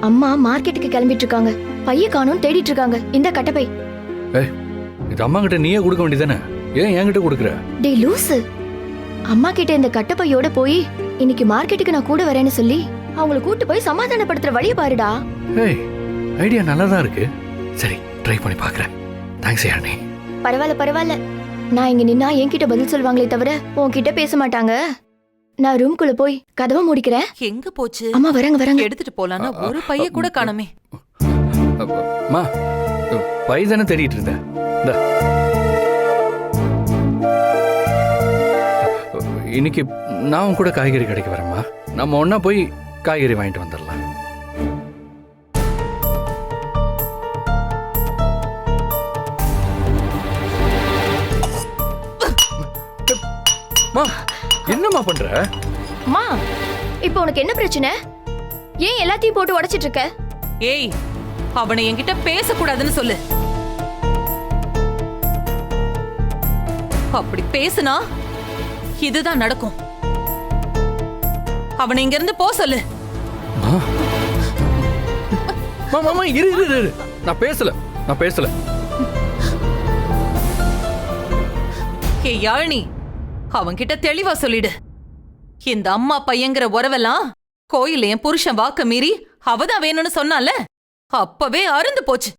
அம்மா மார்க்கெட்டுக்கு கிளம்பிட்டு இருக்காங்க. பைய காணோம் தேடிட்டு இருக்காங்க. இந்த கட்டப்பை. ஏய், இது அம்மா கிட்ட நீயே கொடுக்க வேண்டியதானே? ஏன் என்கிட்ட கொடுக்குற? டேய் லூசு, அம்மா கிட்ட இந்த கட்டப்பையோட போய் இன்னைக்கு மார்க்கெட்டுக்கு நான் கூட வரேன்னு சொல்லி அவங்கள கூட்டு போய் சமாதானப்படுத்துற வழியை பாருடா. ஏய், ஐடியா நல்லா தான் இருக்கு. சரி, ட்ரை பண்ணி பார்க்கறேன். தேங்க்ஸ் யானி. பரவாயில்ல பரவாயில்ல. நான் இங்க நின்னா என்கிட்ட பதில் சொல்வாங்களே தவிர உன்கிட்ட பேச மாட்டாங்க. நான் ரூம்குள்ள போய் கதவை மூடிக்கிறேன். எங்க போச்சு? அம்மா வராங்க வராங்க. எடுத்துட்டு போலான்னா ஒரு பைய கூட காணோமே. அம்மா, பை தானே தேடிட்டு இருந்தேன். இந்தா. இன்னைக்கு நான் உன் கூட காய்கறி கடைக்கு வரேம்மா. நம்ம ஒண்ணா போய் காய்கறி வாங்கிட்டு வந்துடலாம். என்னம்மா பண்ற? அம்மா, இப்போ உனக்கு என்ன பிரச்சனை? ஏன் எல்லாத்தையும் போட்டு உடைச்சிட்டு இருக்க? ஏய், அவனை என்கிட்ட பேசக்கூடாதுன்னு சொல்லு. அப்படி பேசுனா இதுதான் நடக்கும். அவனை இங்க இருந்து போ சொல்லு. மாமா இரு இரு இரு. நான் பேசல. ஏய் யாழினி, அவன்கிட்ட தெளிவா சொல்லிடு. இந்த அம்மா பையங்கிற உறவெல்லாம் கோயில என் புருஷன் வாக்க மீறி அவதான் வேணும்னு சொன்னால அப்பவே அருந்து போச்சு.